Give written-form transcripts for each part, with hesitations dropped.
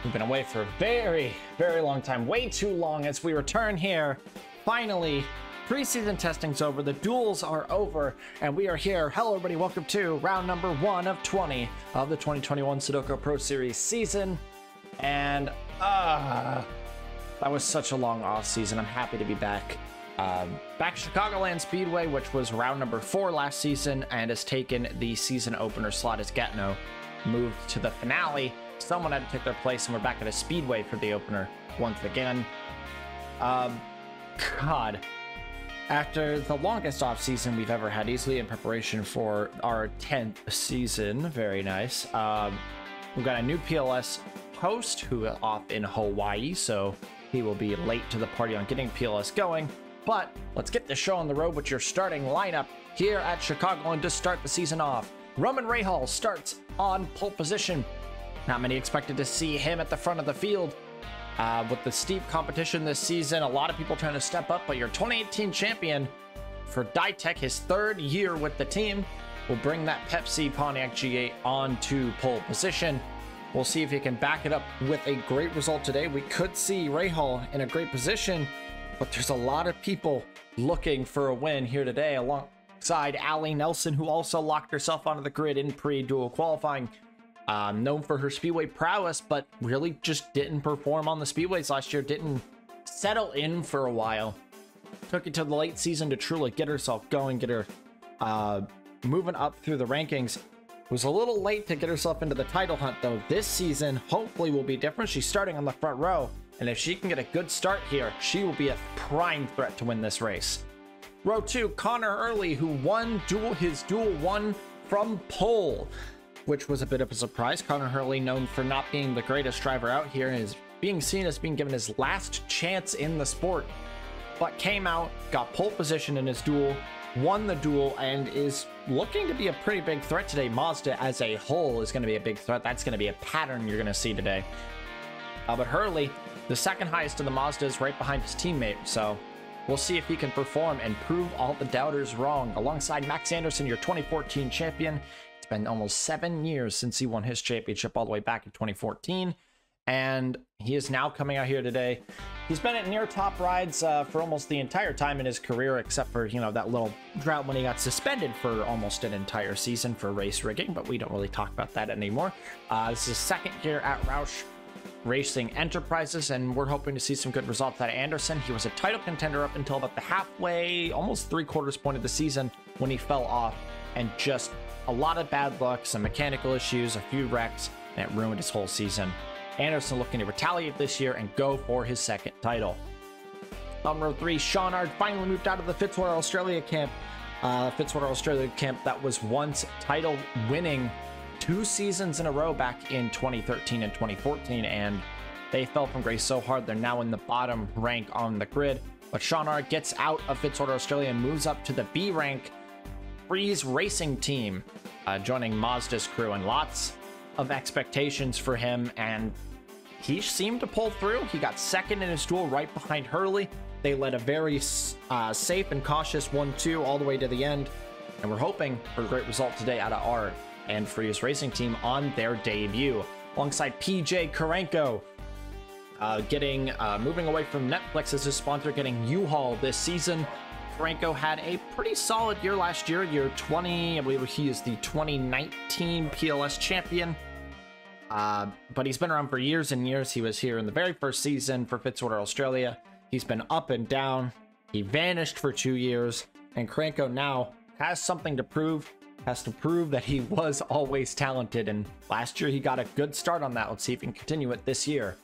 We've been away for a very, very long time, way too long. As we return here, finally, preseason testing's over, the duels are over, and we are here. Hello everybody, welcome to round number 1 of 20 of the 2021 Sunoco Pro Series season. And that was such a long off season. I'm happy to be back. Back to Chicagoland Speedway, which was round number 4 last season and has taken the season opener slot as Gatineau moved to the finale. Someone had to take their place, and we're back at a Speedway for the opener once again. God, after the longest off season we've ever had, easily in preparation for our 10th season. Very nice. We've got a new PLS host who is off in Hawaii, so he will be late to the party on getting PLS going. But let's get the show on the road with your starting lineup here at Chicagoland to start the season off. Roman Rahal starts on pole position. Not many expected to see him at the front of the field. With the steep competition this season, a lot of people trying to step up, but your 2018 champion for Ditech, his 3rd year with the team, will bring that Pepsi Pontiac G8 onto pole position. We'll see if he can back it up with a great result today. We could see Rahal in a great position, but there's a lot of people looking for a win here today, alongside Allie Nelson, who also locked herself onto the grid in pre-dual qualifying. Known for her Speedway prowess, but really just didn't perform on the Speedways last year, didn't settle in for a while. Took it to the late season to truly get herself going, get her moving up through the rankings. Was a little late to get herself into the title hunt, though. This season hopefully will be different. She's starting on the front row, and if she can get a good start here, she will be a prime threat to win this race. Row 2, Connor Early, who won his dual 1 from pole, which was a bit of a surprise. Connor Hurley, known for not being the greatest driver out here, is being seen as being given his last chance in the sport, but came out, got pole position in his duel, won the duel, and is looking to be a pretty big threat today. Mazda as a whole is going to be a big threat. That's going to be a pattern you're going to see today. But Hurley, the second highest of the Mazdas, right behind his teammate, so we'll see if he can perform and prove all the doubters wrong. Alongside Max Anderson, your 2014 champion. Been almost 7 years since he won his championship, all the way back in 2014, and he is now coming out here today. He's been at near top rides for almost the entire time in his career, except for, you know, that little drought when he got suspended for almost an entire season for race rigging, but we don't really talk about that anymore. This is his 2nd year at Roush Racing Enterprises, and we're hoping to see some good results out of Anderson. He was a title contender up until about the halfway, almost 3/4 point of the season, when he fell off, and just a lot of bad luck, some mechanical issues, a few wrecks, and it ruined his whole season. Anderson looking to retaliate this year and go for his 2nd title. On row 3, Shawnard finally moved out of the Fitzwater Australia camp. Fitzwater Australia camp that was once title winning 2 seasons in a row back in 2013 and 2014, and they fell from grace so hard they're now in the bottom rank on the grid. But Shawnard gets out of Fitzwater Australia and moves up to the B rank Freeze Racing Team, joining Mazda's crew, and lots of expectations for him, and he seemed to pull through. He got 2nd in his duel right behind Hurley. They led a very safe and cautious 1-2 all the way to the end, and we're hoping for a great result today out of Art and Freeze Racing Team on their debut. Alongside PJ Karenko, moving away from Netflix as his sponsor, getting U-Haul this season. Franco had a pretty solid year last year, year 20. I believe he is the 2019 PLS champion. But he's been around for years and years. He was here in the very first season for Fitzwater Australia. He's been up and down. He vanished for 2 years. And Cranko now has something to prove. Has to prove that he was always talented. And last year he got a good start on that. Let's see if he can continue it this year.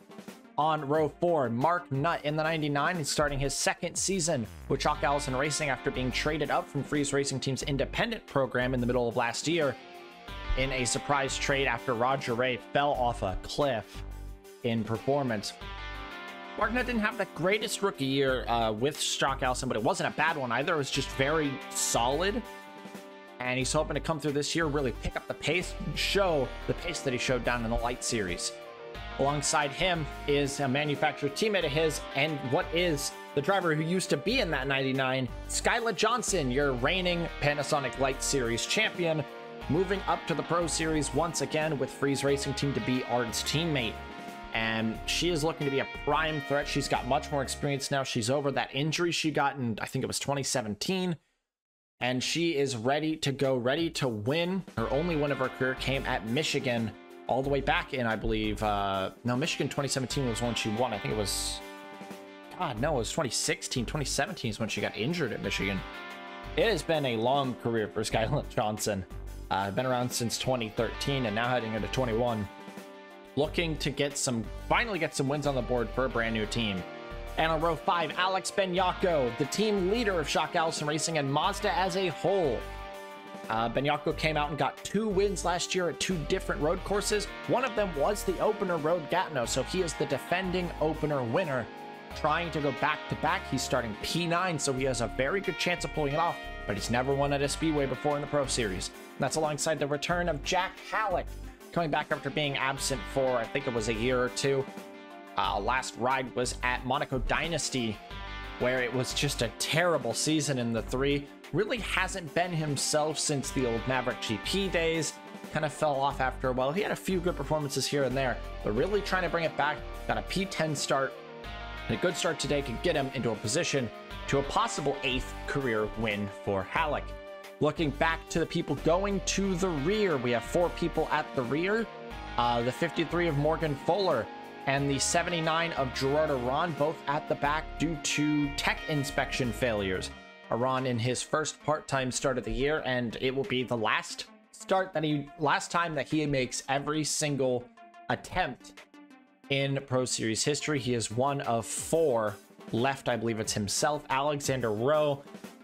On row 4, Mark Nutt in the 99 is starting his 2nd season with Chalk Allison Racing after being traded up from Freeze Racing Team's independent program in the middle of last year in a surprise trade after Roger Ray fell off a cliff in performance. Mark Nutt didn't have the greatest rookie year with Chalk Allison, but it wasn't a bad one either. It was just very solid, and he's hoping to come through this year, really pick up the pace, show the pace that he showed down in the Light Series. Alongside him is a manufacturer teammate of his, and what is the driver who used to be in that 99, Skyla Johnson, your reigning Panasonic Light Series champion, moving up to the Pro Series once again with Freeze Racing Team to be Art's teammate. and she is looking to be a prime threat. She's got much more experience now. She's over that injury she got in, I think it was 2017, and she is ready to go, ready to win. Her only win of her career came at Michigan all the way back in, I believe, no, Michigan 2017 was when she won. I think it was, God, no, it was 2016. 2017 is when she got injured at Michigan. It has been a long career for Skylar Johnson. Been around since 2013 and now heading into 21. Looking to finally get some wins on the board for a brand new team. And on row 5, Alex Benyako, the team leader of Shock Allison Racing and Mazda as a whole. Benyako came out and got 2 wins last year at 2 different road courses. One of them was the opener road Gatineau, so he is the defending opener winner. Trying to go back-to-back, he's starting P9, so he has a very good chance of pulling it off, but he's never won at a Speedway before in the Pro Series. And that's alongside the return of Jack Halleck, coming back after being absent for, I think it was a year or 2. Last ride was at Monaco Dynasty, where it was just a terrible season in the 3. Really hasn't been himself since the old Maverick GP days. Kind of fell off after a while. He had a few good performances here and there, but really trying to bring it back. Got a P10 start. And a good start today could get him into a position to a possible 8th career win for Halleck. Looking back to the people going to the rear, we have 4 people at the rear. The 53 of Morgan Fuller and the 79 of Gerard Aron, both at the back due to tech inspection failures. Aron in his first part-time start of the year, and it will be the last time that he makes every single attempt in Pro Series history. He is one of 4 left. I believe it's himself, Alexander Rowe,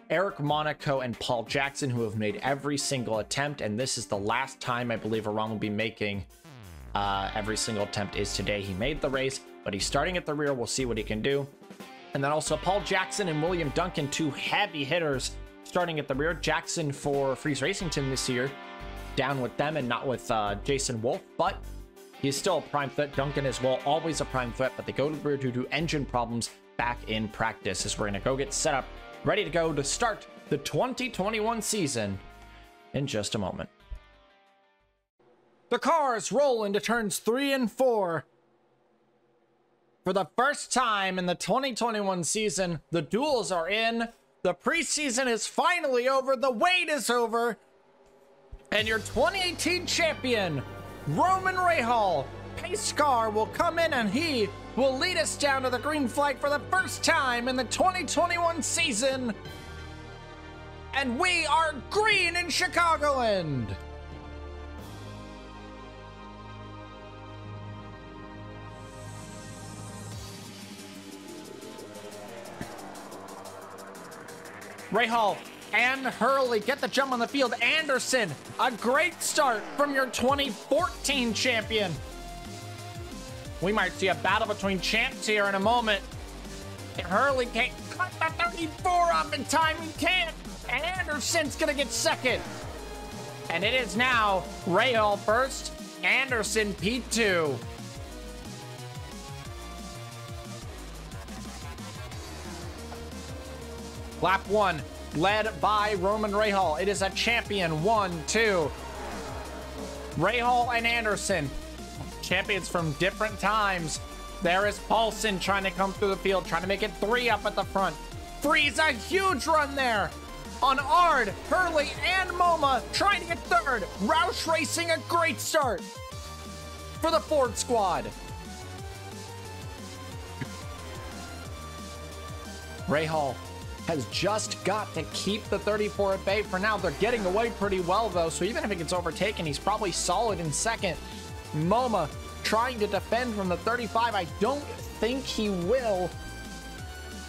Eric Monaco, and Paul Jackson, who have made every single attempt, and this is the last time I believe Aron will be making every single attempt is today. He made the race, but he's starting at the rear. We'll see what he can do. And then also Paul Jackson and William Duncan, 2 heavy hitters starting at the rear. Jackson for Freeze Racing Team this year, down with them and not with Jason Wolf, but he's still a prime threat. Duncan as well, always a prime threat, but they go to the rear due to engine problems back in practice, as we're going to go get set up, ready to go to start the 2021 season in just a moment. The cars roll into turns 3 and 4. For the first time in the 2021 season, the duels are in. The preseason is finally over. The wait is over. And your 2018 champion, Roman Rahal, pace car, will come in and he will lead us down to the green flag for the first time in the 2021 season. And we are green in Chicagoland. Rahal and Hurley get the jump on the field. Anderson, a great start from your 2014 champion. We might see a battle between champs here in a moment. If Hurley can't cut the 34 up in time, he can't. And Anderson's gonna get second. And it is now Rahal first, Anderson P2. Lap 1, led by Roman Rahal. It is a champion 1-2. Rahal and Anderson, champions from different times. There is Paulson trying to come through the field, trying to make it 3 up at the front. Freeze, a huge run there on Ard, Hurley, and MoMA trying to get 3rd. Roush Racing, a great start for the Ford squad. Rahal has just got to keep the 34 at bay for now. They're getting away pretty well, though, so even if it gets overtaken, he's probably solid in second. MoMA trying to defend from the 35. I don't think he will.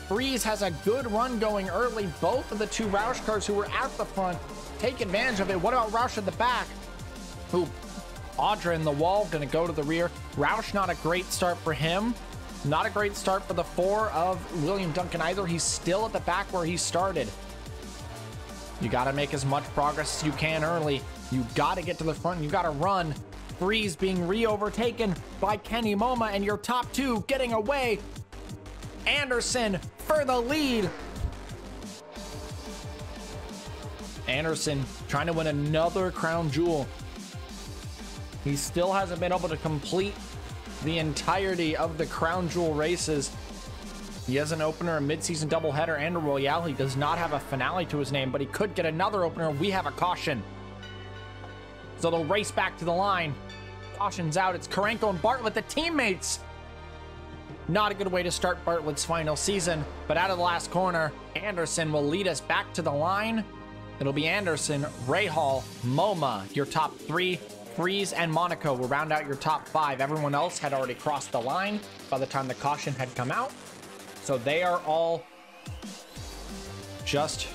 Freeze has a good run going early. Both of the 2 Roush cars who were at the front take advantage of it. What about Roush at the back? Who? Audra in the wall, gonna go to the rear. Roush, not a great start for him. Not a great start for the 4 of William Duncan either. He's still at the back where he started. You got to make as much progress as you can early. You got to get to the front. You got to run. Freeze being re-overtaken by Kenny MoMA, and your top 2 getting away. Anderson for the lead. Anderson trying to win another crown jewel. He still hasn't been able to complete the entirety of the Crown Jewel races. He has an opener, a mid-season doubleheader, and a Royale. He does not have a finale to his name, but he could get another opener. We have a caution. So they'll race back to the line. Caution's out. It's Karenko and Bartlett, the teammates. Not a good way to start Bartlett's final season, but out of the last corner, Anderson will lead us back to the line. It'll be Anderson, Rahal, MoMA, your top 3. Freeze and Monaco will round out your top 5. Everyone else had already crossed the line by the time the caution had come out. So they are all just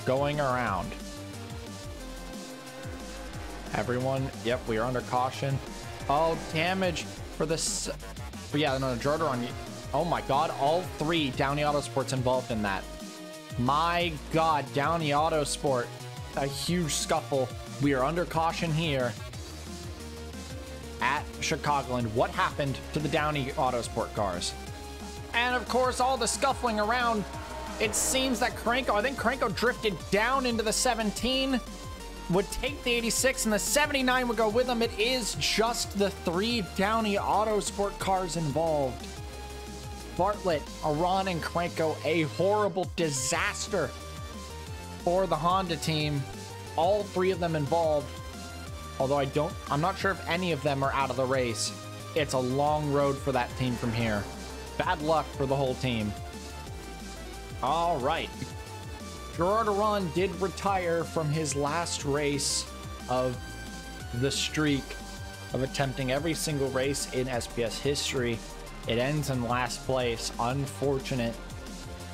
going around. Everyone, yep, we are under caution. Oh, damage for this. Yeah, no, Jordan. Oh my God, all 3 Downey Autosports involved in that. My God, Downey Autosport, a huge scuffle. We are under caution here at Chicagoland. What happened to the Downey Autosport cars? And of course, all the scuffling around. It seems that Karenko, I think Karenko drifted down into the 17, would take the 86, and the 79 would go with him. It is just the 3 Downey Autosport cars involved. Bartlett, Aron, and Karenko, a horrible disaster for the Honda team. All 3 of them involved. Although I'm not sure if any of them are out of the race. It's a long road for that team from here. Bad luck for the whole team. All right. Gerard Aron did retire from his last race of the streak of attempting every single race in SPS history. It ends in last place. Unfortunate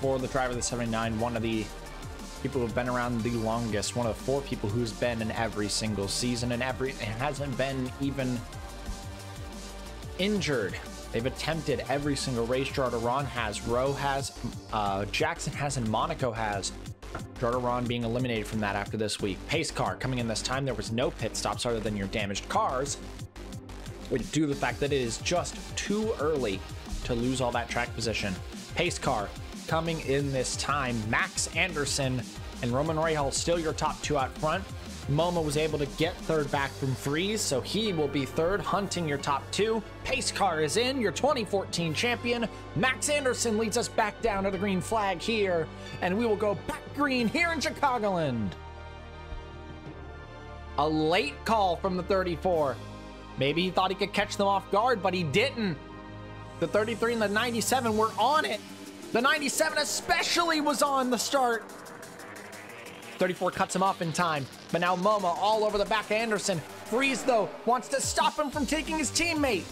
for the driver of the 79, one of the people who have been around the longest, one of the 4 people who's been in every single season and hasn't been even injured. They've attempted every single race. Gerard Aron has, Rowe has, Jackson has, and Monaco has. Gerard Aron being eliminated from that after this week. Pace car coming in this time. There was no pit stops other than your damaged cars, due to the fact that it is just too early to lose all that track position. Pace car coming in this time. Max Anderson and Roman Rahal still your top 2 out front. MoMA was able to get 3rd back from Freeze, so he will be 3rd, hunting your top 2. Pace car is in, your 2014 champion. Max Anderson leads us back down to the green flag here, and we will go back green here in Chicagoland. A late call from the 34. Maybe he thought he could catch them off guard, but he didn't. The 33 and the 97 were on it. The 97 especially was on the start. 34 cuts him off in time, but now MoMA all over the back of Anderson. Freeze, though, wants to stop him from taking his teammate.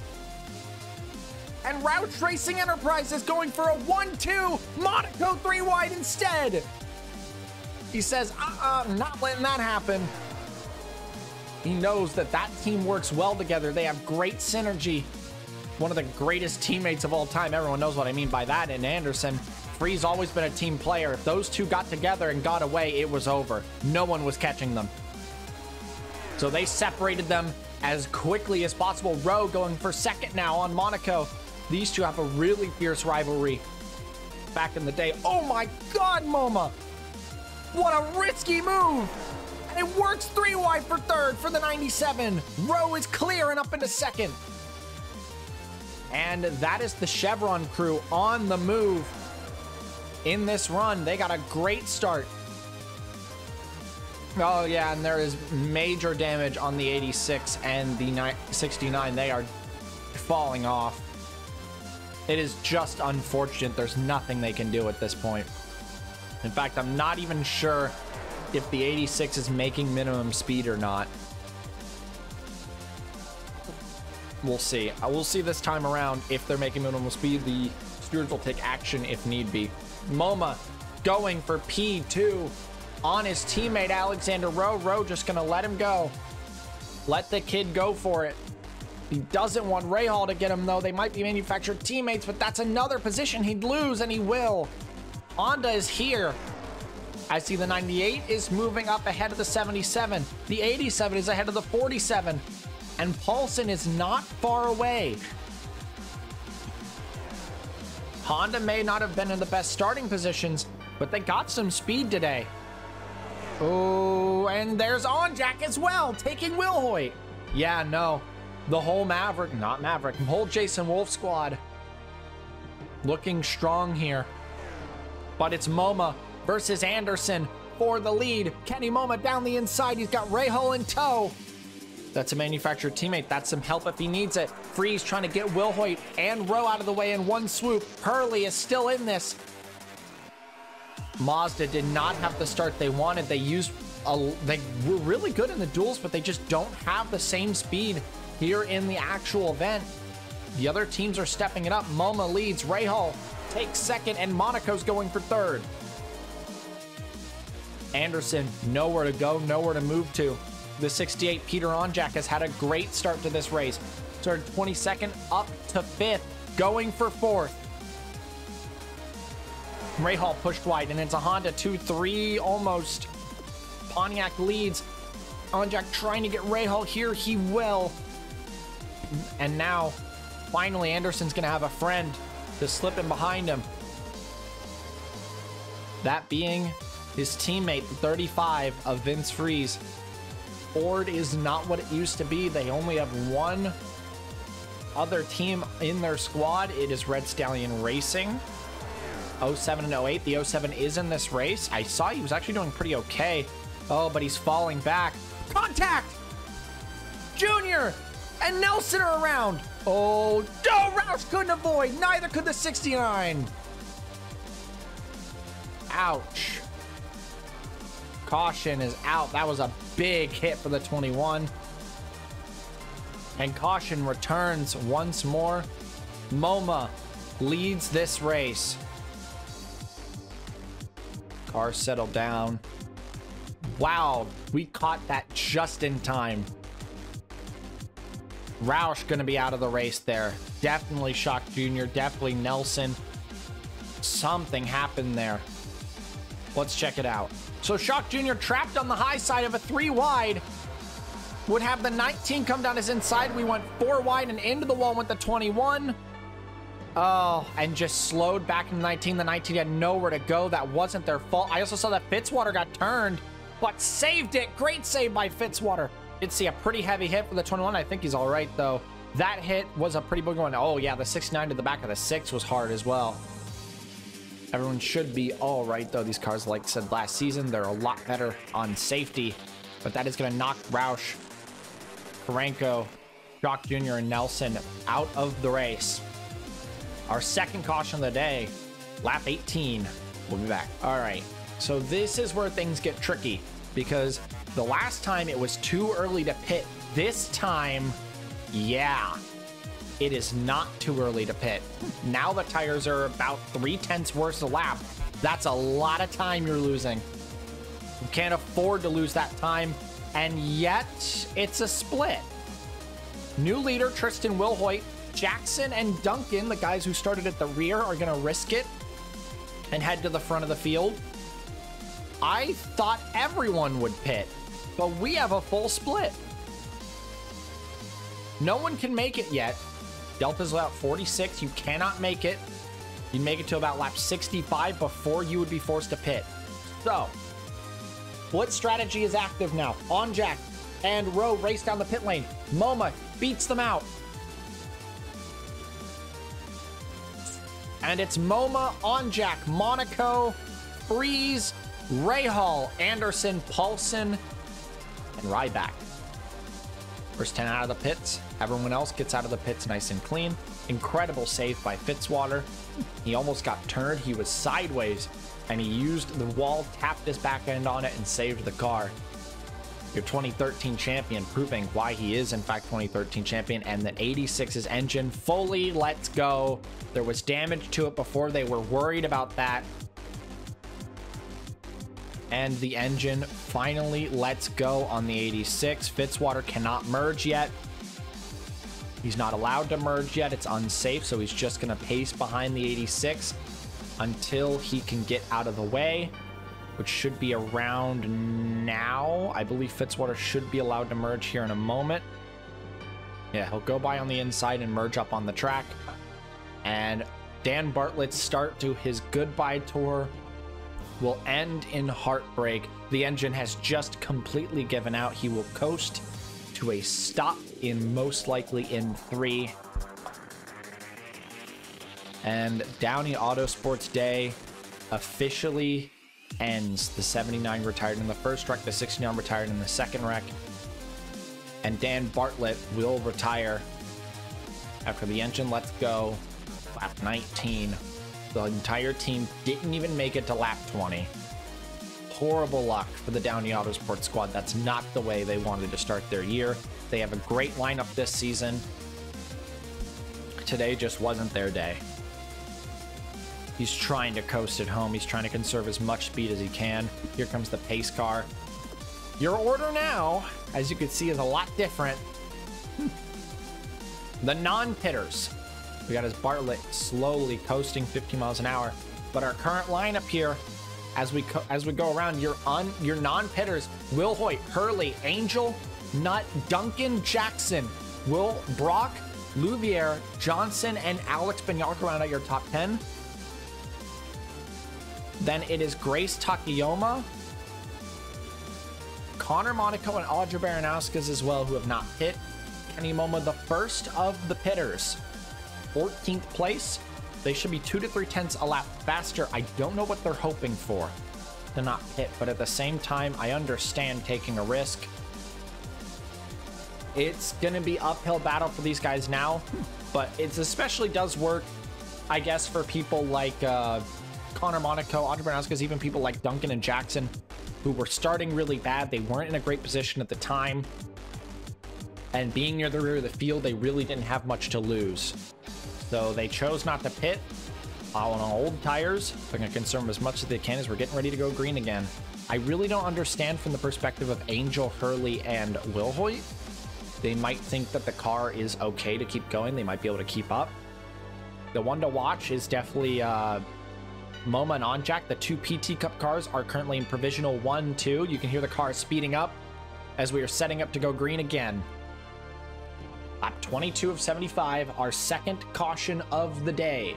And Rouch Racing Enterprises going for a 1-2. Monaco 3 wide instead. He says, not letting that happen. He knows that that team works well together. They have great synergy. One of the greatest teammates of all time. Everyone knows what I mean by that in Anderson. Free's always been a team player. If those 2 got together and got away, it was over. No one was catching them. So they separated them as quickly as possible. Rowe going for 2nd now on Monaco. These 2 have a really fierce rivalry back in the day. Oh my God, MoMA. What a risky move. And it works 3 wide for 3rd for the 97. Rowe is clear and up into 2nd. And that is the Chevron crew on the move in this run. They got a great start. Oh yeah, and there is major damage on the 86 and the 69. They are falling off. It is just unfortunate. There's nothing they can do at this point. In fact, I'm not even sure if the 86 is making minimum speed or not. We'll see. I will see this time around if they're making minimum speed. The stewards will take action if need be. MoMA going for P2 on his teammate Alexander Rowe. Rowe just gonna let him go. Let the kid go for it. He doesn't want Rahal to get him, though. They might be manufactured teammates, but that's another position he'd lose, and he will. Honda is here. I see the 98 is moving up ahead of the 77. The 87 is ahead of the 47. And Paulson is not far away. Honda may not have been in the best starting positions, but they got some speed today. Oh, and there's Onjack as well, taking Will Hoyt. Yeah, no. The whole whole Jason Wolf squad looking strong here. But it's MoMA versus Anderson for the lead. Kenny MoMA down the inside. He's got Rahal in tow. That's a manufactured teammate. That's some help if he needs it. Freeze trying to get Wilhoit and Rowe out of the way in one swoop. Hurley is still in this. Mazda did not have the start they wanted. They were really good in the duels, but they just don't have the same speed here in the actual event. The other teams are stepping it up. MoMA leads. Rahal takes second, and Monaco's going for third. Anderson, nowhere to go, nowhere to move to. The 68, Peter Onjak, has had a great start to this race. Started 22nd, up to 5th, going for 4th. Rahal pushed wide, and it's a Honda 2-3 almost. Pontiac leads. Onjak trying to get Rahal here. He will. And now, finally, Anderson's going to have a friend to slip in behind him. That being his teammate, the 35 of Vince Freeze. Ford is not what it used to be. They only have one other team in their squad. It is Red Stallion Racing. 07 and 08. The 07 is in this race. I saw he was actually doing pretty okay. Oh, but he's falling back. Contact! Junior and Nelson are around. Oh, no, Roush couldn't avoid. Neither could the 69. Ouch. Caution is out. That was a big hit for the 21. And caution returns once more. MoMA leads this race. Car settled down. Wow, we caught that just in time. Roush gonna be out of the race there. Definitely Shock Jr., definitely Nelson. Something happened there. Let's check it out. So Shock Jr. trapped on the high side of a 3 wide. Would have the 19 come down his inside. We went 4 wide and into the wall with the 21. Oh, and just slowed back in the 19. The 19 had nowhere to go. That wasn't their fault. I also saw that Fitzwater got turned, but saved it. Great save by Fitzwater. Did see a pretty heavy hit for the 21. I think he's all right, though. That hit was a pretty big one. Oh, yeah, the 69 to the back of the 6 was hard as well. Everyone should be all right, though. These cars, like I said last season, they're a lot better on safety. But that is going to knock Roush, Karenko, Shock Jr., and Nelson out of the race. Our second caution of the day, lap 18. We'll be back. All right. So this is where things get tricky, because the last time it was too early to pit. This time, yeah, it is not too early to pit. Now the tires are about 3/10 worse a lap. That's a lot of time you're losing. You can't afford to lose that time, and yet it's a split. New leader, Tristan Wilhoit. Jackson and Duncan, the guys who started at the rear, are going to risk it and head to the front of the field. I thought everyone would pit, but we have a full split. No one can make it yet. Delta's about 46. You cannot make it. You make it to about lap 65 before you would be forced to pit. So, split strategy is active now. Onjak and Rowe race down the pit lane. MoMA beats them out. And it's MoMA, Onjak, Monaco, Freeze, Rahal, Anderson, Paulson, and Ryback. First 10 out of the pits. Everyone else gets out of the pits nice and clean. Incredible save by Fitzwater. He almost got turned. He was sideways, and he used the wall, tapped his back end on it, and saved the car. Your 2013 champion, proving why he is, in fact, 2013 champion, and the 86's engine fully lets go. There was damage to it before. They were worried about that. And the engine finally lets go on the 86. Fitzwater cannot merge yet. He's not allowed to merge yet. It's unsafe, so he's just going to pace behind the 86 until he can get out of the way, which should be around now. I believe Fitzwater should be allowed to merge here in a moment. Yeah, he'll go by on the inside and merge up on the track. And Dan Bartlett's start to his goodbye tour will end in heartbreak. The engine has just completely given out. He will coast to a stop in most likely in 3. And Downey Autosports Day officially ends. The 79 retired in the first wreck, the 69 retired in the second wreck. And Dan Bartlett will retire after the engine lets go lap 19. The entire team didn't even make it to lap 20. Horrible luck for the Downey Autosports squad. That's not the way they wanted to start their year. They have a great lineup this season. Today just wasn't their day. He's trying to coast at home. He's trying to conserve as much speed as he can. Here comes the pace car. Your order now, as you can see, is a lot different. The non-pitters. We got his Bartlett slowly coasting 50 miles an hour. But our current lineup here, as we go around, your non-pitters: Will Hoyt, Hurley, Angel, Nutt, Duncan, Jackson, Will, Brock, Louvier, Johnson, and Alex Binyark around at your top 10. Then it is Grace Takayama, Connor Monaco, and Audrey Baranowskis as well, who have not pit. Kenny Moma, the first of the pitters, 14th place. They should be 2 to 3 tenths a lap faster. I don't know what they're hoping for to not pit, but at the same time, I understand taking a risk. It's going to be uphill battle for these guys now, but it especially does work, I guess, for people like Connor Monaco, Audrey Baranowskis, even people like Duncan and Jackson, who were starting really bad. They weren't in a great position at the time. And being near the rear of the field, they really didn't have much to lose. So they chose not to pit on old tires. They're going to conserve as much as they can as we're getting ready to go green again. I really don't understand from the perspective of Angel, Hurley, and Will Hoyt. They might think that the car is okay to keep going. They might be able to keep up. The one to watch is definitely MoMA and Onjack. The 2 PT Cup cars are currently in provisional 1, 2. You can hear the car speeding up as we are setting up to go green again. Lap 22 of 75, our second caution of the day.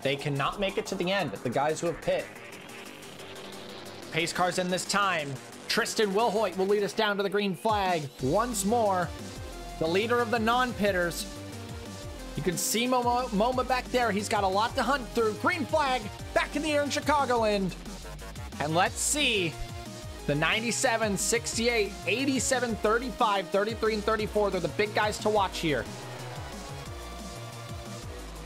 They cannot make it to the end, the guys who have pit. Pace cars in this time. Tristan Wilhoit will lead us down to the green flag once more. The leader of the non-pitters. You can see Moma back there. He's got a lot to hunt through. Green flag back in the air in Chicagoland. And let's see. The 97, 68, 87, 35, 33, and 34. They're the big guys to watch here.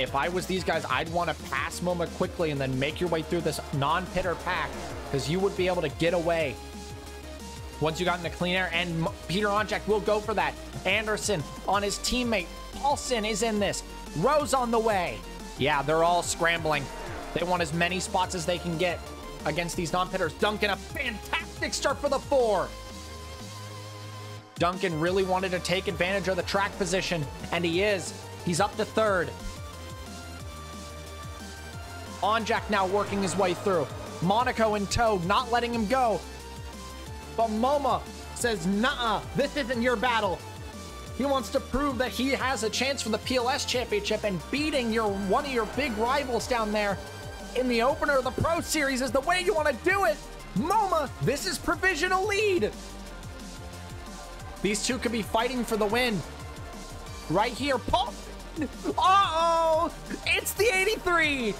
If I was these guys, I'd want to pass MoMA quickly and then make your way through this non-pitter pack, because you would be able to get away once you got into clean air. And Peter Onjack will go for that. Anderson on his teammate. Paulson is in this. Rose on the way. Yeah, they're all scrambling. They want as many spots as they can get against these non-pitters. Duncan, a fantastic start for the 4. Duncan really wanted to take advantage of the track position, and he is. He's up to 3rd. Onjack now working his way through. Monaco in tow, not letting him go. But MoMA says, nah, this isn't your battle. He wants to prove that he has a chance for the PLS championship, and beating one of your big rivals down there in the opener of the Pro Series is the way you want to do it. MoMA, this is provisional lead. These two could be fighting for the win. Right here, Paul. Uh-oh, it's the 83.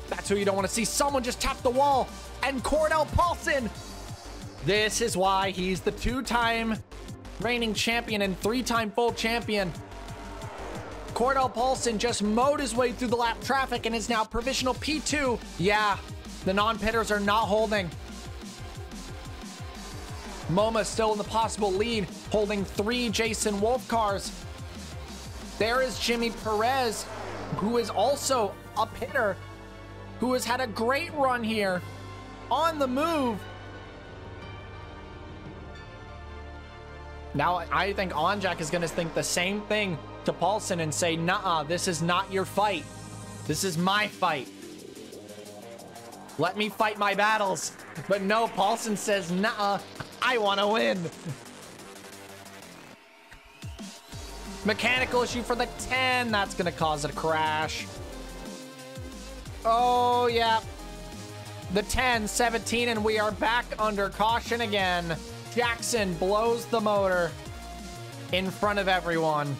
That's who you don't want to see. Someone just tapped the wall. And Cordell Paulson. This is why he's the 2-time reigning champion and 3-time full champion. Cordell Paulson just mowed his way through the lap traffic and is now provisional P2. Yeah, the non-pitters are not holding. MoMA still in the possible lead, holding 3 Jason Wolf cars. There is Jimmy Perez, who is also a pitter, who has had a great run here. On the move. Now, I think Onjack is going to think the same thing to Paulson and say, nah, this is not your fight. This is my fight. Let me fight my battles. But no, Paulson says, nah, I want to win. Mechanical issue for the 10. That's going to cause a crash. Oh, yeah. the 10, 17, and we are back under caution again. Jackson blows the motor in front of everyone.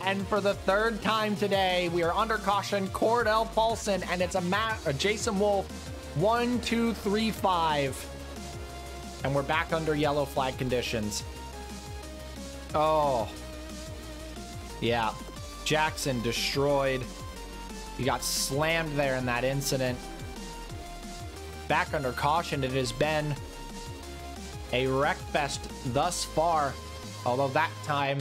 And for the third time today, we are under caution. Cordell Paulson, and it's a Jason Wolf. 1, 2, 3, 5. And we're back under yellow flag conditions. Oh. Yeah. Jackson destroyed. He got slammed there in that incident. Back under caution. It has been a wreck fest thus far. Although that time,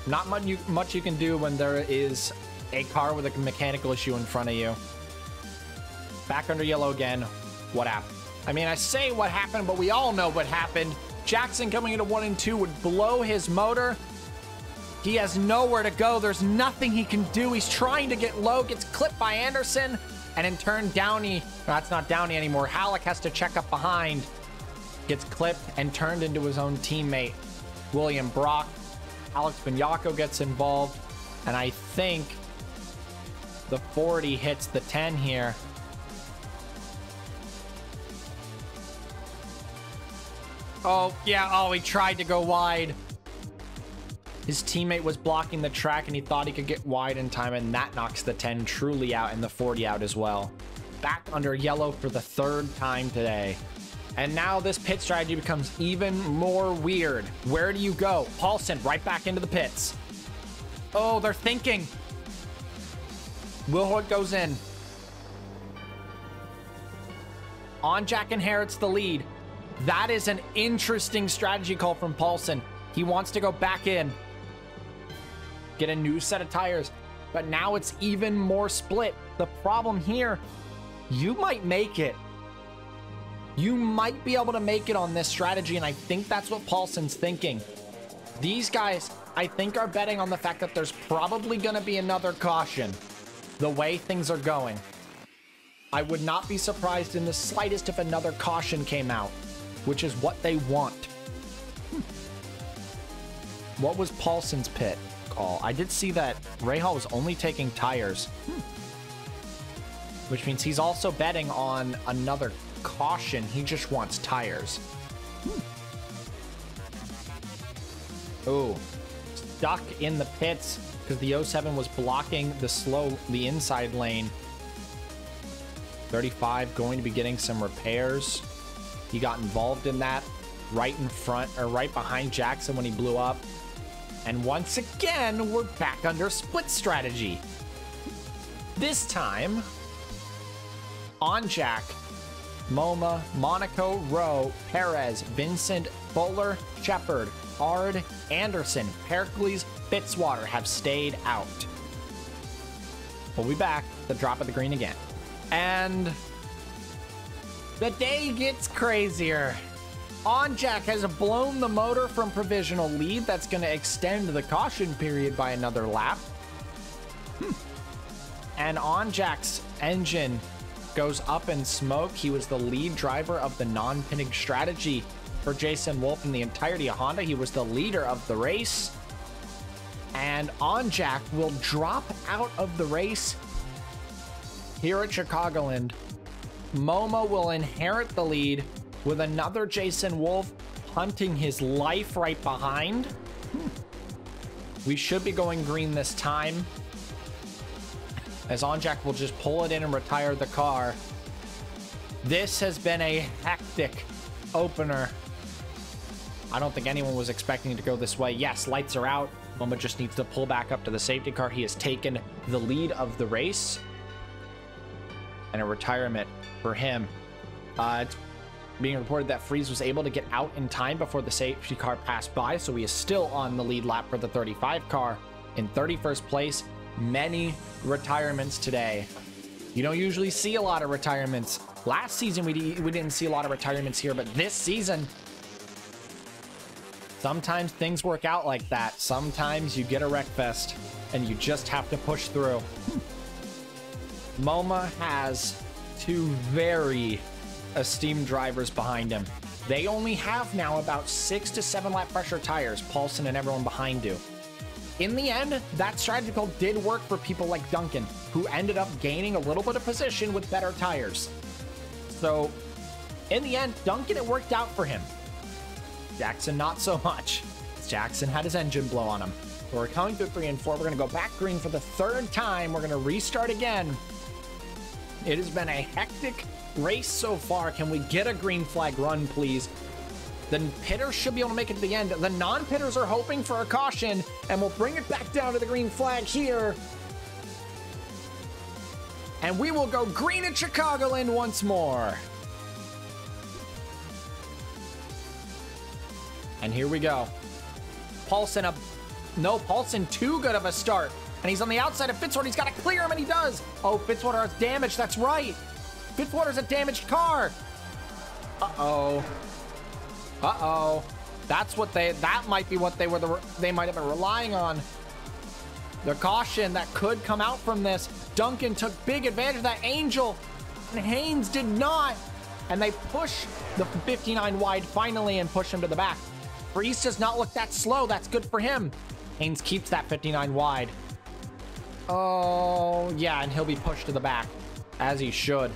not much you can do when there is a car with a mechanical issue in front of you. Back under yellow again. What happened? I mean, I say what happened, but we all know what happened. Jackson coming into 1 and 2 would blow his motor. He has nowhere to go. There's nothing he can do. He's trying to get low, gets clipped by Anderson, and in turn, Downey, that's not Downey anymore. Halleck has to check up behind. Gets clipped and turned into his own teammate, William Brock. Alex Vignacco gets involved, and I think the 40 hits the 10 here. Oh, yeah. Oh, he tried to go wide. His teammate was blocking the track, and he thought he could get wide in time, and that knocks the 10 truly out and the 40 out as well. Back under yellow for the third time today. And now this pit strategy becomes even more weird. Where do you go? Paulson right back into the pits. Oh, they're thinking. Will Hoyt goes in. On Jack inherits the lead. That is an interesting strategy call from Paulson. He wants to go back in. Get a new set of tires. But now it's even more split. The problem here, you might make it. You might be able to make it on this strategy, and I think that's what Paulson's thinking. These guys, I think, are betting on the fact that there's probably going to be another caution the way things are going. I would not be surprised in the slightest if another caution came out, which is what they want. What was Paulson's pit call? I did see that Rahal was only taking tires, which means he's also betting on another caution. He just wants tires. Oh, stuck in the pits because the 07 was blocking the inside lane. 35 going to be getting some repairs. He got involved in that right in front, or right behind Jackson when he blew up. And once again, we're back under split strategy. This time, on Jack, MoMA, Monaco, Rowe, Perez, Vincent, Fuller, Shepard, Ard, Anderson, Pericles, Fitzwater have stayed out. We'll be back at the drop of the green again. And the day gets crazier. On Jack has blown the motor from provisional lead. That's going to extend the caution period by another lap. And On Jack's engine goes up in smoke. He was the lead driver of the non-pinning strategy for Jason Wolf and the entirety of Honda. He was the leader of the race. And On Jack will drop out of the race here at Chicagoland. MoMA will inherit the lead with another Jason Wolf hunting his life right behind. We should be going green this time, as On Jack will just pull it in and retire the car. This has been a hectic opener. I don't think anyone was expecting it to go this way. Yes, lights are out. MoMA just needs to pull back up to the safety car. He has taken the lead of the race. And a retirement for him. It's being reported that Freeze was able to get out in time before the safety car passed by, so he is still on the lead lap for the 35 car in 31st place. Many retirements today. You don't usually see a lot of retirements. Last season we didn't see a lot of retirements here, but this season, sometimes things work out like that. Sometimes you get a wreck fest and you just have to push through. MoMA has two very esteemed drivers behind him. They only have now about 6 to 7 lap pressure tires, Paulson and everyone behind do. in the end, that strategy did work for people like Duncan, who ended up gaining a little bit of position with better tires. So in the end, Duncan, it worked out for him. Jackson, not so much. Jackson had his engine blow on him. So we're coming through 3 and 4. We're going to go back green for the 3rd time. We're going to restart again. It has been a hectic race so far. Can we get a green flag run, please? The pitters should be able to make it to the end. The non-pitters are hoping for a caution, and we'll bring it back down to the green flag here. And we will go green at Chicagoland once more. And here we go. Paulson Paulson too good of a start. And he's on the outside of Fitzwater. He's got to clear him, and he does. Oh, Fitzwater has damage. That's right. Fitzwater's a damaged car. Uh-oh. Uh-oh. That might be what they might have been relying on. The caution that could come out from this. Duncan took big advantage of that. Angel and Haynes did not. And they push the 59 wide finally and push him to the back. Reese does not look that slow. That's good for him. Haynes keeps that 59 wide. Oh, yeah, and he'll be pushed to the back, as he should.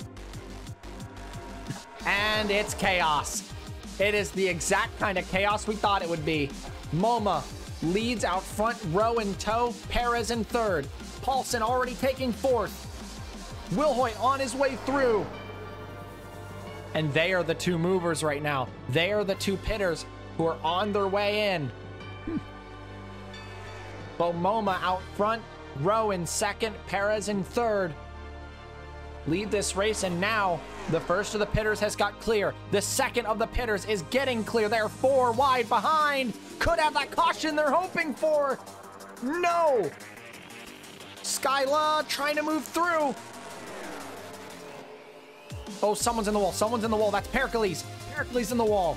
And it's chaos. It is the exact kind of chaos we thought it would be. MoMA leads out front, Rowe in tow, Perez in 3rd. Paulson already taking 4th. Wilhoit on his way through. And they are the 2 movers right now. They are the 2 pitters who are on their way in. MoMA out front, Rowe in 2nd, Perez in 3rd. Lead this race, and now the first of the pitters has got clear. The second of the pitters is getting clear. They're 4 wide behind. Could have that caution they're hoping for. No. Skyla trying to move through. Oh, someone's in the wall. Someone's in the wall. That's Pericles. Pericles in the wall.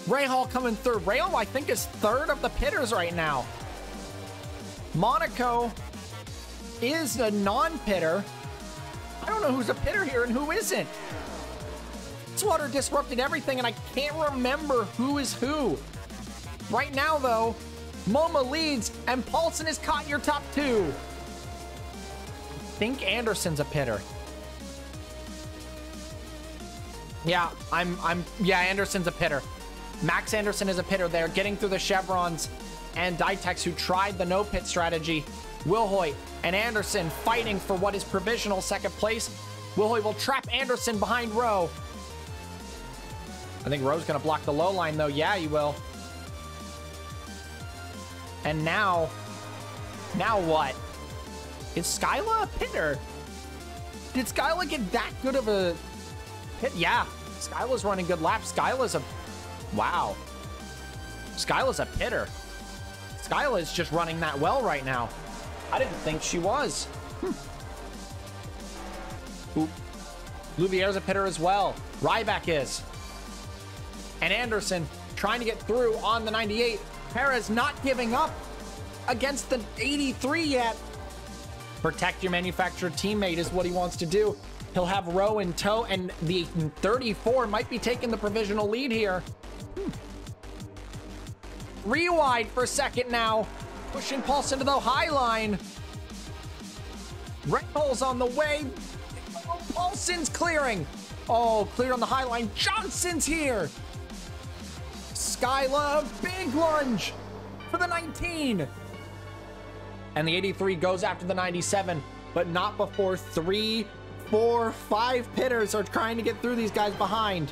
Rahal coming through. Rahal, I think, is 3rd of the pitters right now. Monaco is a non-pitter. I don't know who's a pitter here and who isn't. Fitzwater disrupted everything, and I can't remember who is who. Right now, though, MoMA leads, and Paulson has caught your top 2. I think Anderson's a pitter. Yeah, yeah, Anderson's a pitter. Max Anderson is a pitter there, getting through the chevrons, and Dytex, who tried the no-pit strategy. Wilhoit and Anderson fighting for what is provisional 2nd place. Wilhoit will trap Anderson behind Rowe. I think Rowe's going to block the low line, though. Yeah, he will. And now what? Is Skyla a pitter? Did Skyla get that good of a pit? Yeah, Skyla's running good laps. Skyla's a... Wow. Skyla's a pitter. Skyla is just running that well right now. I didn't think she was. Oop. Louviere's a pitter as well. Ryback is. And Anderson trying to get through on the 98. Perez not giving up against the 83 yet. Protect your manufacturer teammate is what he wants to do. He'll have Rowe in tow, and the 34 might be taking the provisional lead here. 3 wide for 2nd now. Pushing Paulson to the high line. Red Bull's on the way. Oh, Paulson's clearing. Oh, clear on the high line. Johnson's here. Skyla, big lunge for the 19. And the 83 goes after the 97, but not before 3, 4, 5 pitters are trying to get through these guys behind.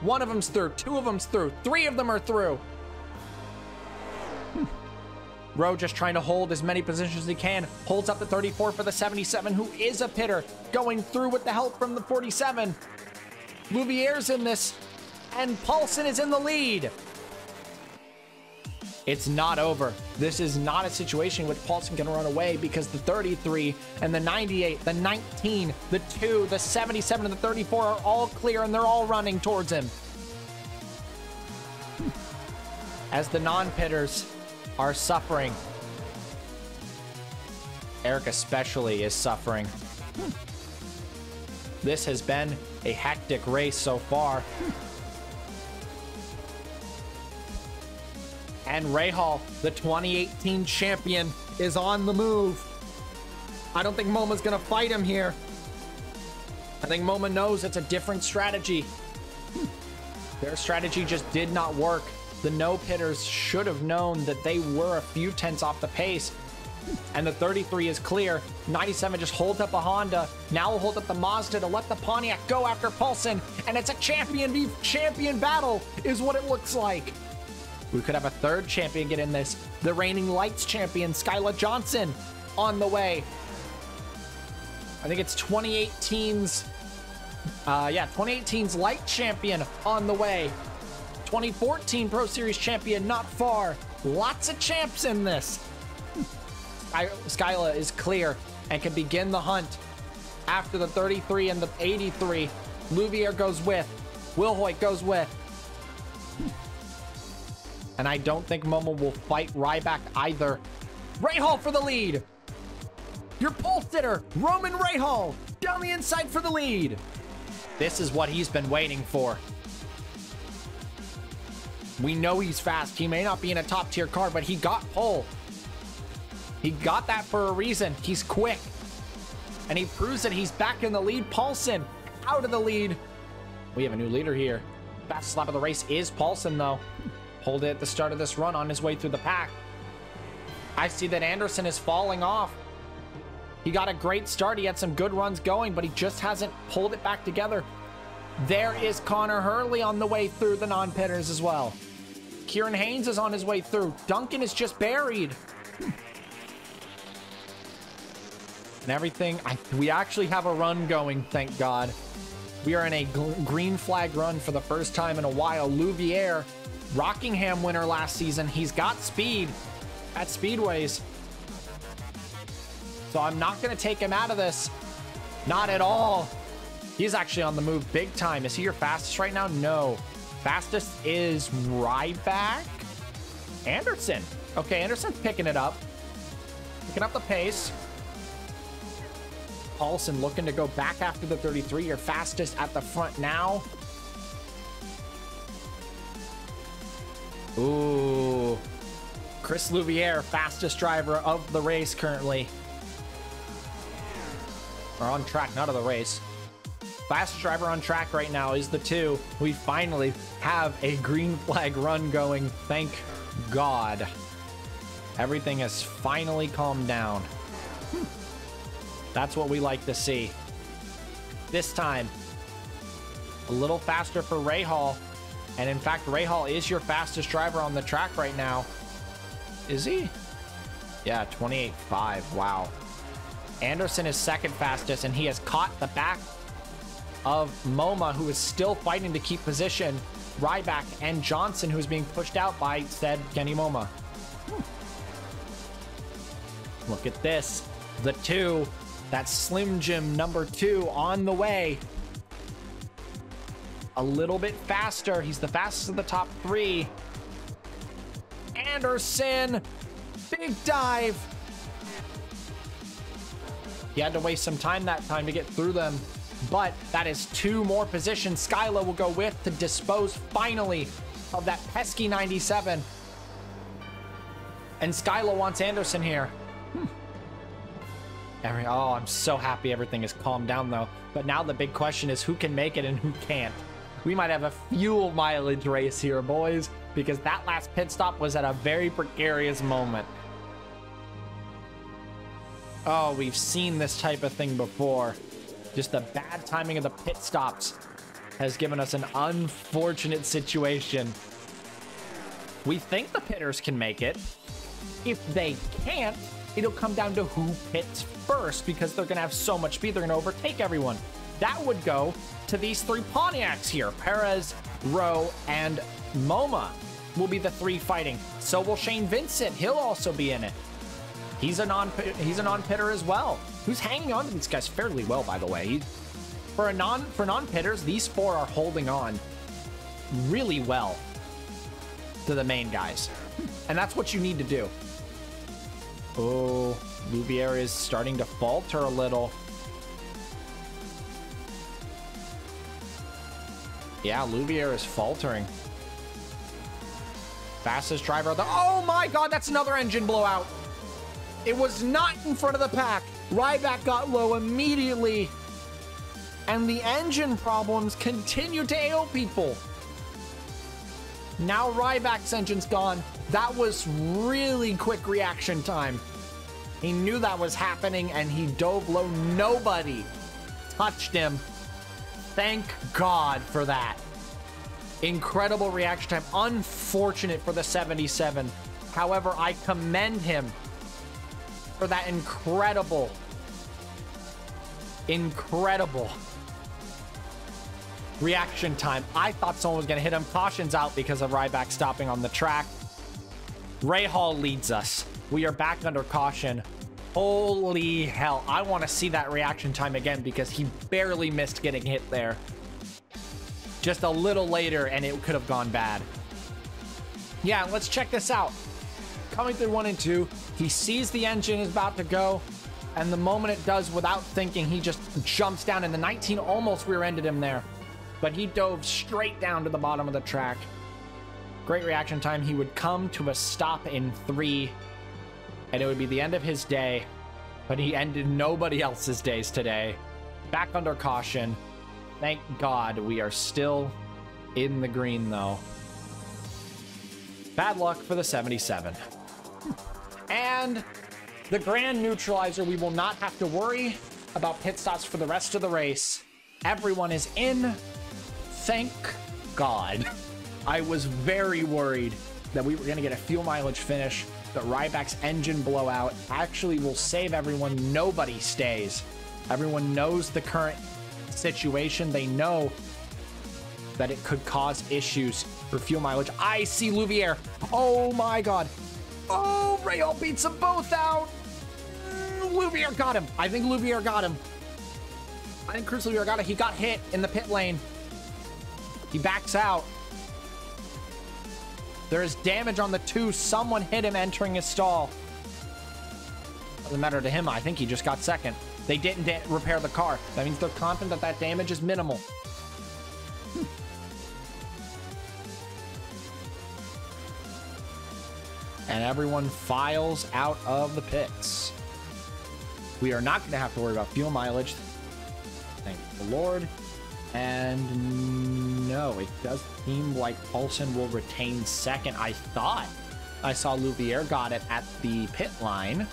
1 of them's through, 2 of them's through, 3 of them are through. Rowe just trying to hold as many positions as he can. Holds up the 34 for the 77, who is a pitter. Going through with the help from the 47. Louviere's in this, and Paulson is in the lead. It's not over. This is not a situation with Paulson can run away, because the 33 and the 98, the 19, the 2, the 77, and the 34 are all clear, and they're all running towards him. As the non-pitters are suffering. Eric especially is suffering. This has been a hectic race so far. And Rahal, the 2018 champion, is on the move. I don't think Moma's gonna fight him here. I think Moma knows it's a different strategy. Their strategy just did not work. The no-pitters should have known that they were a few tenths off the pace. And the 33 is clear. 97 just holds up a Honda. Now will hold up the Mazda to let the Pontiac go after Paulson. And it's a champion v champion battle is what it looks like. We could have a third champion get in this. The reigning lights champion, Skyla Johnson, on the way. I think it's 2018's, 2018's light champion on the way. 2014 Pro Series champion not far. Lots of champs in this. Skyla is clear and can begin the hunt after the 33 and the 83. Louvier goes with. Wilhoit goes with. And I don't think Momo will fight Ryback either. Rahal for the lead. Your pole sitter, Roman Rahal, down the inside for the lead. This is what he's been waiting for. We know he's fast. He may not be in a top tier car, but he got pole. He got that for a reason. He's quick. And he proves that he's back in the lead. Paulson out of the lead. We have a new leader here. Fastest lap of the race is Paulson, though. Pulled it at the start of this run on his way through the pack. I see that Anderson is falling off. He got a great start. He had some good runs going, but he just hasn't pulled it back together. There is Connor Hurley on the way through the non-pitters as well. Kieran Haynes is on his way through. Duncan is just buried. And everything, we actually have a run going, thank God. We are in a green flag run for the first time in a while. Louvier, Rockingham winner last season. He's got speed at Speedways. So I'm not going to take him out of this. Not at all. He's actually on the move big time. Is he your fastest right now? No. Fastest is Ryback. Anderson. Okay, Anderson's picking it up. Picking up the pace. Paulson looking to go back after the 33. Your fastest at the front now. Ooh. Chris Louvier, fastest driver of the race currently. Or on track, not of the race. Fastest driver on track right now is the 2. We finally have a green flag run going. Thank God. Everything has finally calmed down. That's what we like to see. This time, a little faster for Rahal. And in fact, Rahal is your fastest driver on the track right now. Is he? Yeah, 28.5. Wow. Anderson is second fastest, and he has caught the back of Moma, who is still fighting to keep position. Ryback and Johnson, who's being pushed out by said Kenny Moma. Look at this. The 2. That's Slim Jim number 2 on the way. A little bit faster. He's the fastest of the top 3. Anderson. Big dive. He had to waste some time that time to get through them. But that is 2 more positions Skyla will go with to dispose finally of that pesky 97. And Skyla wants Anderson here. Oh, I'm so happy everything is calmed down though. But now the big question is who can make it and who can't. We might have a fuel mileage race here, boys, because that last pit stop was at a very precarious moment. Oh, we've seen this type of thing before. Just the bad timing of the pit stops has given us an unfortunate situation. We think the pitters can make it. If they can't, it'll come down to who pits first because they're going to have so much speed, they're going to overtake everyone. That would go to these 3 Pontiacs here. Perez, Rowe, and Moma will be the 3 fighting. So will Shane Vincent. He'll also be in it. He's a non-pitter as well, who's hanging on to these guys fairly well, by the way. For non-pitters, these 4 are holding on really well to the main guys. And that's what you need to do. Oh, Louvier is starting to falter a little. Yeah, Louvier is faltering. Fastest driver of the... Oh my god, that's another engine blowout. It was not in front of the pack. Ryback got low immediately. And the engine problems continue to ail people. Now Ryback's engine's gone. That was really quick reaction time. He knew that was happening and he dove low. Nobody touched him. Thank God for that. Incredible reaction time. Unfortunate for the 77. However, I commend him for that incredible reaction time. I thought someone was going to hit him. Caution's out because of Ryback stopping on the track. Rahal leads us. We are back under caution. Holy hell. I want to see that reaction time again because he barely missed getting hit there. Just a little later and it could have gone bad. Yeah, let's check this out. Coming through 1 and 2, he sees the engine is about to go, and the moment it does, without thinking, he just jumps down, and the 19 almost rear-ended him there. But he dove straight down to the bottom of the track. Great reaction time. He would come to a stop in 3, and it would be the end of his day, but he ended nobody else's days today. Back under caution. Thank God we are still in the green, though. Bad luck for the 77. And the grand neutralizer, we will not have to worry about pit stops for the rest of the race. Everyone is in. Thank God. I was very worried that we were going to get a fuel mileage finish, but Ryback's engine blowout actually will save everyone. Nobody stays. Everyone knows the current situation. They know that it could cause issues for fuel mileage. I see Louvier. Oh my God. Oh, Rahal beats them both out. Louvier got him. I think Louvier got him. I think Cruz Louvier got it. He got hit in the pit lane. He backs out. There is damage on the 2. Someone hit him entering his stall. Doesn't matter to him. I think he just got second. They didn't repair the car. That means they're confident that that damage is minimal. And everyone files out of the pits. We are not going to have to worry about fuel mileage. Thank the Lord. And no, it does seem like Paulson will retain second. I thought I saw Louvier got it at the pit line.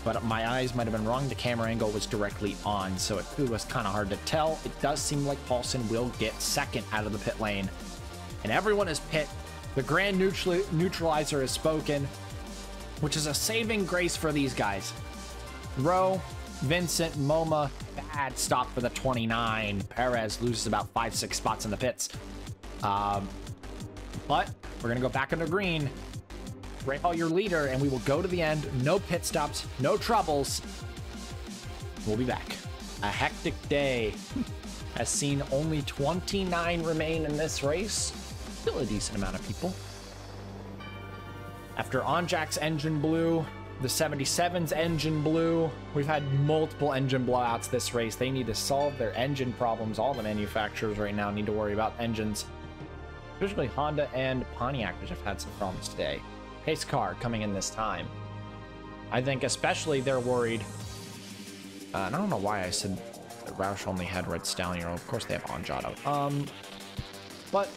But my eyes might have been wrong. The camera angle was directly on, so it was kind of hard to tell. It does seem like Paulson will get second out of the pit lane. And everyone is pit. The grand neutralizer is spoken, which is a saving grace for these guys. Rowe, Vincent, MoMA, bad stop for the 29. Perez loses about 5-6 spots in the pits. But we're going to go back under green. Rahal, your leader, and we will go to the end. No pit stops, no troubles. We'll be back. A hectic day has seen only 29 remain in this race. Still a decent amount of people. After Onjack's engine blew, the 77's engine blew. We've had multiple engine blowouts this race. They need to solve their engine problems. All the manufacturers right now need to worry about engines. Especially Honda and Pontiac, which have had some problems today. Pace car coming in this time. I think especially they're worried. And I don't know why I said that Roush only had Red Stallion. Of course they have Anjado. But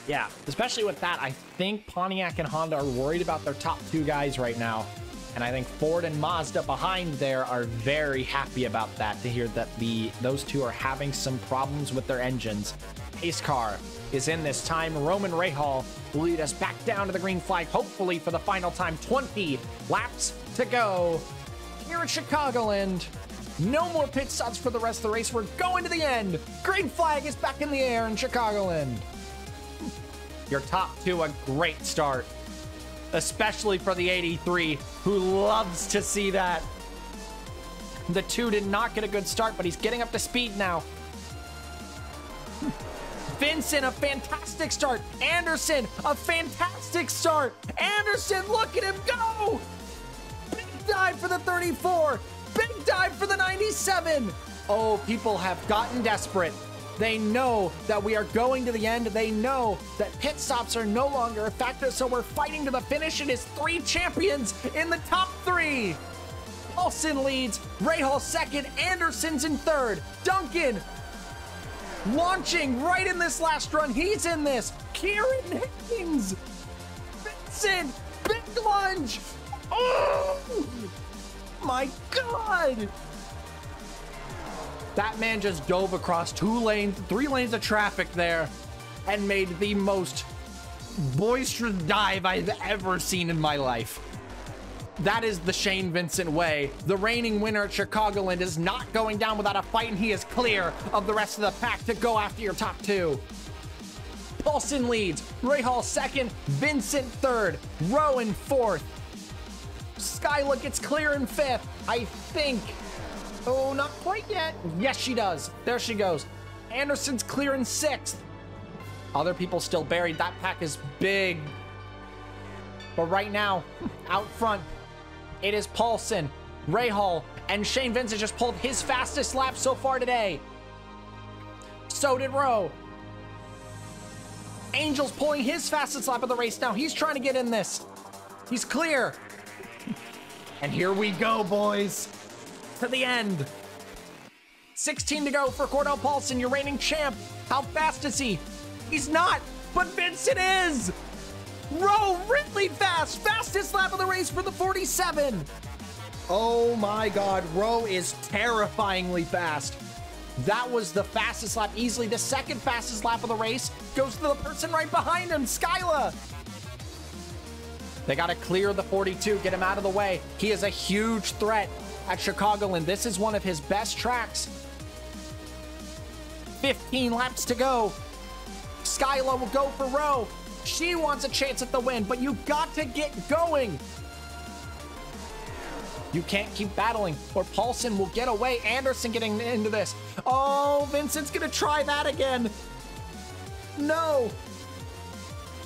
yeah, especially with that, I think Pontiac and Honda are worried about their top 2 guys right now. And I think Ford and Mazda behind there are very happy about that, to hear that those 2 are having some problems with their engines. Pace car is in this time. Roman Rahal will lead us back down to the green flag, hopefully for the final time. 20 laps to go here at Chicagoland. No more pit stops for the rest of the race. We're going to the end. Green flag is back in the air in Chicagoland. Your top 2, a great start, especially for the 83, who loves to see that. The 2 did not get a good start, but he's getting up to speed now. Vincent, a fantastic start. Anderson, a fantastic start. Anderson, look at him go. Big dive for the 34. Big dive for the 97. Oh, people have gotten desperate. They know that we are going to the end. They know that pit stops are no longer a factor, so we're fighting to the finish. It is 3 champions in the top 3. Paulson leads, Rahal second, Anderson's in third. Duncan launching right in this last run. He's in this. Kieran Higgins, Vincent, big lunge. Oh my God. That man just dove across 3 lanes of traffic there and made the most boisterous dive I've ever seen in my life. That is the Shane Vincent way. The reigning winner at Chicagoland is not going down without a fight, and he is clear of the rest of the pack to go after your top 2. Paulson leads, Rahal second, Vincent third, Rowe in fourth. Skyla gets clear in 5th, I think. Oh, not quite yet. Yes, she does. There she goes. Anderson's clear in 6th. Other people still buried. That pack is big. But right now, out front, it is Paulson, Rahal, and Shane Vincent just pulled his fastest lap so far today. So did Rowe. Angel's pulling his fastest lap of the race now. He's trying to get in this. He's clear. And here we go, boys. To the end. 16 to go for Cordell Paulson, your reigning champ. How fast is he? He's not, but Vincent is. Rowe really fast. Fastest lap of the race for the 47. Oh my God, Rowe is terrifyingly fast. That was the fastest lap, easily the second fastest lap of the race. Goes to the person right behind him, Skyla. They got to clear the 42, get him out of the way. He is a huge threat at Chicagoland. This is one of his best tracks. 15 laps to go. Skyla will go for Rowe. She wants a chance at the win, but you got to get going. You can't keep battling, or Paulson will get away. Anderson getting into this. Oh, Vincent's gonna try that again. No.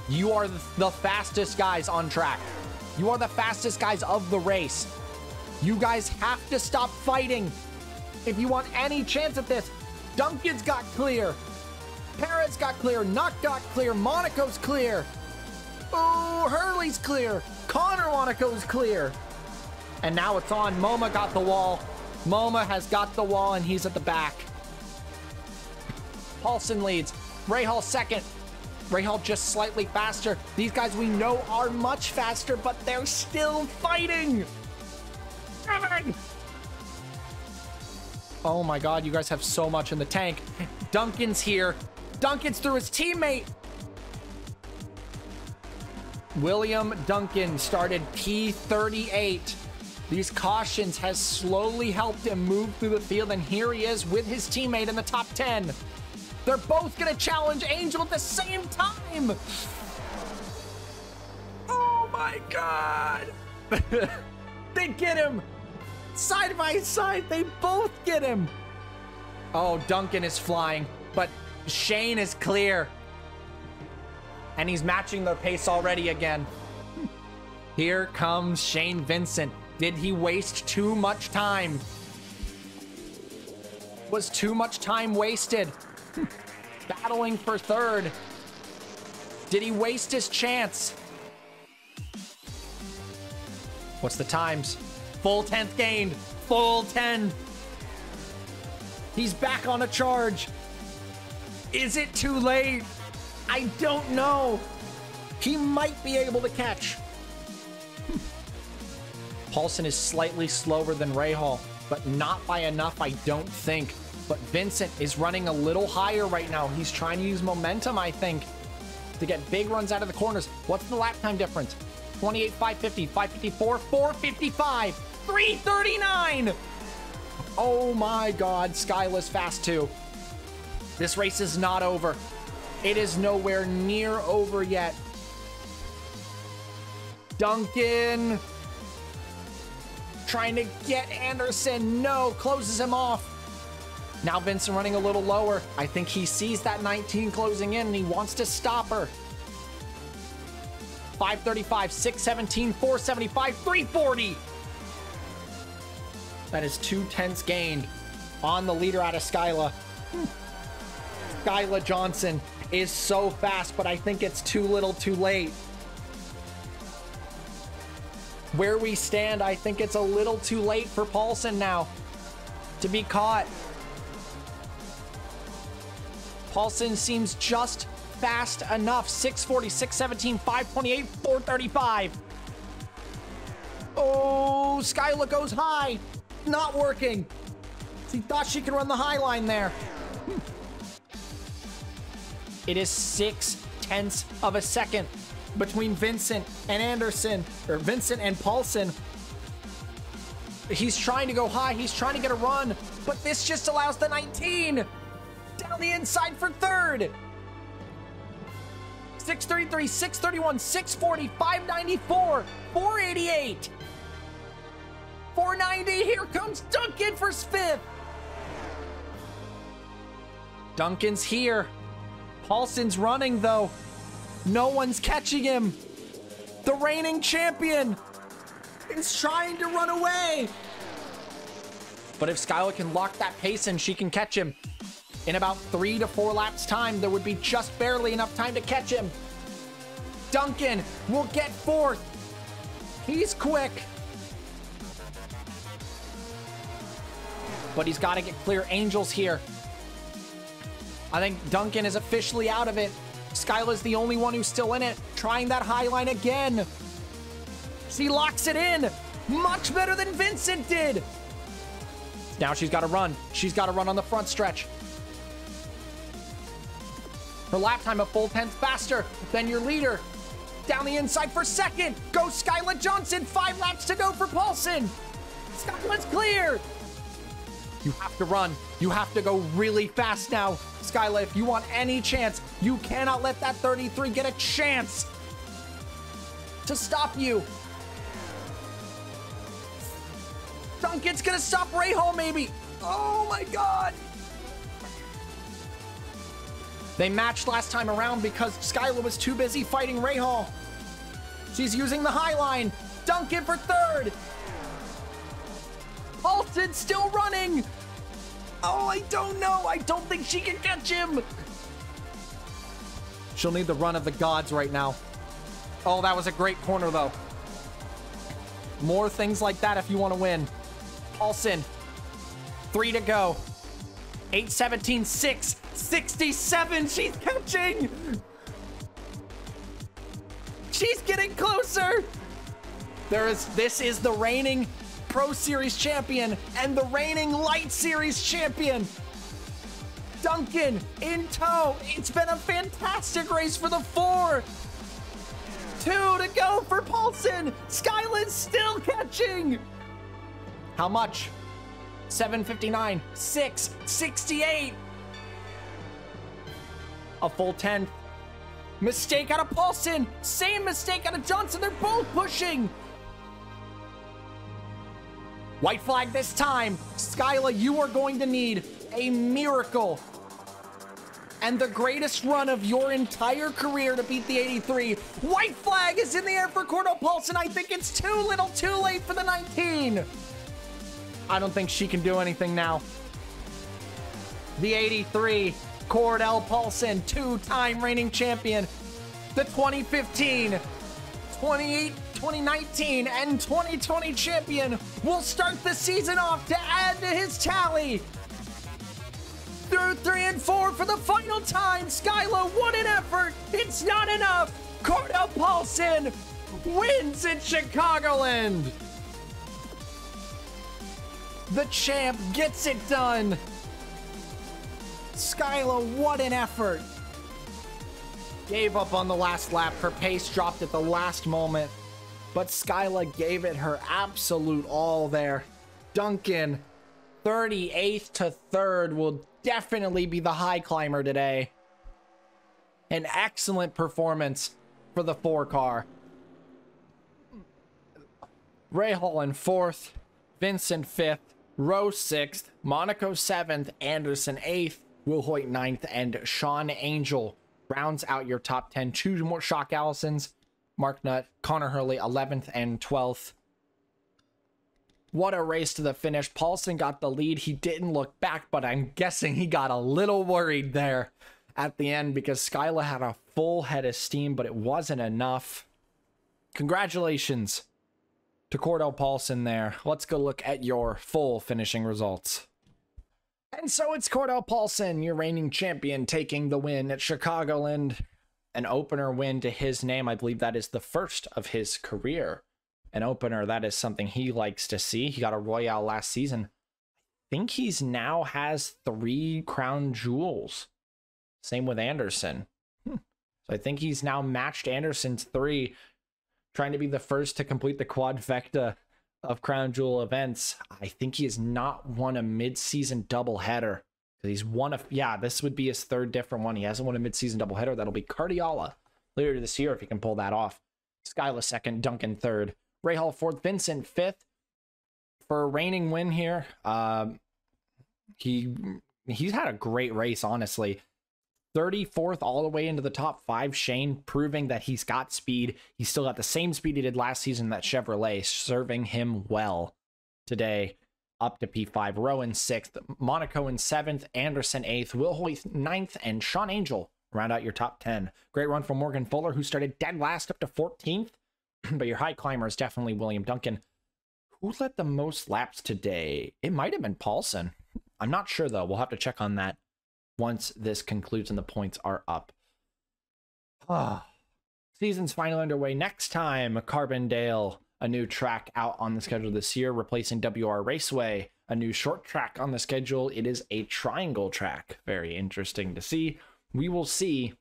You are the fastest guys on track. You are the fastest guys of the race. You guys have to stop fighting if you want any chance at this. Duncan's got clear. Perez got clear. Nuck got clear. Monaco's clear. Oh, Hurley's clear. Connor Monaco's clear. And now it's on. MoMA got the wall. MoMA has got the wall, and he's at the back. Paulson leads. Rahal second. Rahal just slightly faster. These guys we know are much faster, but they're still fighting. Oh my God, you guys have so much in the tank. Duncan's here. Duncan's through his teammate. William Duncan started P38. These cautions has slowly helped him move through the field, and here he is with his teammate in the top 10. They're both gonna challenge Angel at the same time. Oh my God. They get him. Side by side, they both get him. Oh, Duncan is flying, but Shane is clear. And he's matching their pace already again. Here comes Shane Vincent. Did he waste too much time? Was too much time wasted? Battling for third. Did he waste his chance? What's the times? Full 10th gained. Full 10. He's back on a charge. Is it too late? I don't know. He might be able to catch. Paulson is slightly slower than Rahal, but not by enough, I don't think. But Vincent is running a little higher right now. He's trying to use momentum, I think, to get big runs out of the corners. What's the lap time difference? 28, 550, 554, 455, 339. Oh my God, Skyla's fast too. This race is not over. It is nowhere near over yet. Duncan trying to get Anderson. No, closes him off. Now Vincent running a little lower. I think he sees that 19 closing in and he wants to stop her. 535, 617, 475, 340. That is 2 tenths gained on the leader out of Skyla. Skyla Johnson is so fast, but I think it's too little too late. Where we stand, I think it's a little too late for Paulson now to be caught. Paulson seems just fast enough. 640, 617, 528, 435. Oh, Skyla goes high. Not working. She thought she could run the high line there. It is 0.6 of a second between Vincent and Anderson, or Vincent and Paulson. He's trying to go high. He's trying to get a run, but this just allows the 19 down the inside for third. 633, 631, 640, 594, 488, 490. Here comes Duncan for fifth. Duncan's here. Paulson's running though. No one's catching him. The reigning champion is trying to run away. But if Skyla can lock that pace and she can catch him in about 3 to 4 laps time, there would be just barely enough time to catch him. Duncan will get fourth. He's quick. But he's got to get clear Angels here. I think Duncan is officially out of it. Skyla's the only one who's still in it. Trying that high line again. She locks it in. Much better than Vincent did. Now she's got to run. She's got to run on the front stretch. Her lap time a full 10th faster than your leader. Down the inside for second. Goes Skyla Johnson. 5 laps to go for Paulson. Skyla's clear. You have to run. You have to go really fast now. Skyla, if you want any chance, you cannot let that 33 get a chance to stop you. Duncan's gonna stop Rahal maybe. Oh my God. They matched last time around because Skyla was too busy fighting Rahal. She's using the high line. Duncan for third. Paulson still running. Oh, I don't know. I don't think she can catch him. She'll need the run of the gods right now. Oh, that was a great corner, though. More things like that if you want to win. Paulson, 3 to go. 8:17, 6, 67. She's catching. She's getting closer. This is the reigning Pro Series champion and the reigning Light Series champion. Duncan in tow. It's been a fantastic race for the 4. 2 to go for Paulson. Skyla's still catching. How much? 7:59, 6:68. A full 10th. Mistake out of Paulson. Same mistake out of Johnson. They're both pushing. White flag this time. Skyla, you are going to need a miracle and the greatest run of your entire career to beat the 83. White flag is in the air for Cordell Paulson. I think it's too little too late for the 19. I don't think she can do anything now. The 83, Cordell Paulson, 2-time reigning champion. The 2015, 2019, and 2020 champion will start the season off to add to his tally. Through 3 and 4 for the final time. Skyla, what an effort. It's not enough. Cordell Paulson wins at Chicagoland. The champ gets it done. Skyla, what an effort. Gave up on the last lap. Her pace dropped at the last moment. But Skyla gave it her absolute all there. Duncan, 38th to 3rd, will definitely be the high climber today. An excellent performance for the 4 car. Rahal in 4th, Vincent 5th, Rose 6th, Monaco 7th, Anderson 8th, Will Hoyt 9th, and Sean Angel rounds out your top 10. 2 more Shock Allisons, Mark Nutt, Connor Hurley 11th and 12th. What a race to the finish. Paulson got the lead. He didn't look back, but I'm guessing he got a little worried there at the end because Skyla had a full head of steam, but it wasn't enough. Congratulations to Cordell Paulson there. Let's go look at your full finishing results. And so it's Cordell Paulson, your reigning champion, taking the win at Chicagoland. An opener win to his name. I believe that is the first of his career. An opener, that is something he likes to see. He got a Royale last season. I think he's now has 3 crown jewels. Same with Anderson. So I think he's now matched Anderson's 3, trying to be the first to complete the quadfecta of crown jewel events. I think he has not won a mid-season doubleheader. He's won this would be his 3rd different one. He hasn't won a mid-season doubleheader. That'll be Cardiala later this year if he can pull that off. Skyla 2nd, Duncan 3rd. Ray Hall 4th, Vincent 5th. For a reigning win here. He's had a great race, honestly. 34th all the way into the top 5. Shane proving that he's got speed. He's still got the same speed he did last season, that Chevrolet, serving him well today. Up to P5. Rowan 6th, Monaco in 7th, Anderson 8th, Will Hoyt 9th, and Sean Angel round out your top 10. Great run from Morgan Fuller, who started dead last up to 14th. But your high climber is definitely William Duncan. Who led the most laps today? It might have been Paulson. I'm not sure, though. We'll have to check on that once this concludes and the points are up. Season's finally underway. Next time, Carbondale, a new track out on the schedule this year, replacing WR Raceway, a new short track on the schedule. It is a triangle track. Very interesting to see. We will see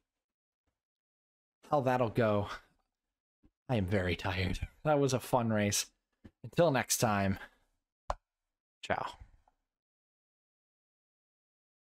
how that'll go. I am very tired. That was a fun race. Until next time, ciao.